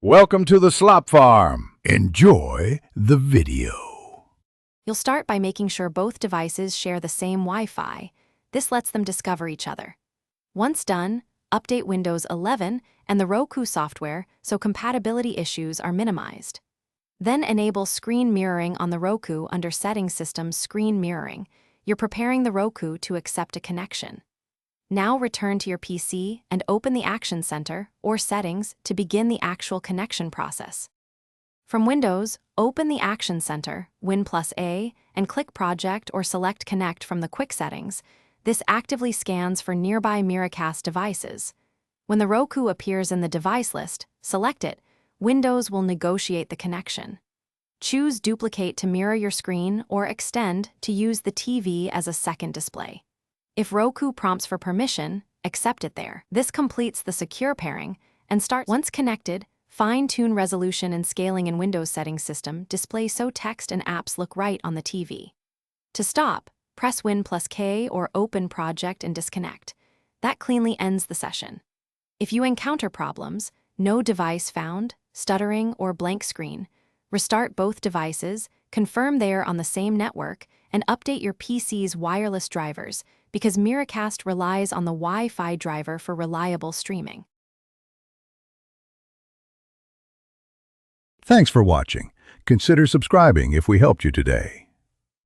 Welcome to the Slop Farm. Enjoy the video. You'll start by making sure both devices share the same Wi-Fi. This lets them discover each other. Once done, update Windows 11 and the Roku software so compatibility issues are minimized. Then enable screen mirroring on the Roku under Settings System Screen Mirroring. You're preparing the Roku to accept a connection. Now return to your PC and open the Action Center or Settings to begin the actual connection process. From Windows, open the Action Center, Win+A, and click Project or select Connect from the Quick Settings. This actively scans for nearby Miracast devices. When the Roku appears in the device list, select it. Windows will negotiate the connection. Choose Duplicate to mirror your screen or Extend to use the TV as a second display. If Roku prompts for permission, accept it there. This completes the secure pairing and start. Once connected, fine-tune resolution and scaling in Windows Settings System display so text and apps look right on the TV. To stop, press Win+K or open Project and disconnect. That cleanly ends the session. If you encounter problems, no device found, stuttering, or blank screen, restart both devices, confirm they are on the same network, and update your PC's wireless drivers because Miracast relies on the Wi-Fi driver for reliable streaming. Thanks for watching. Consider subscribing if we helped you today.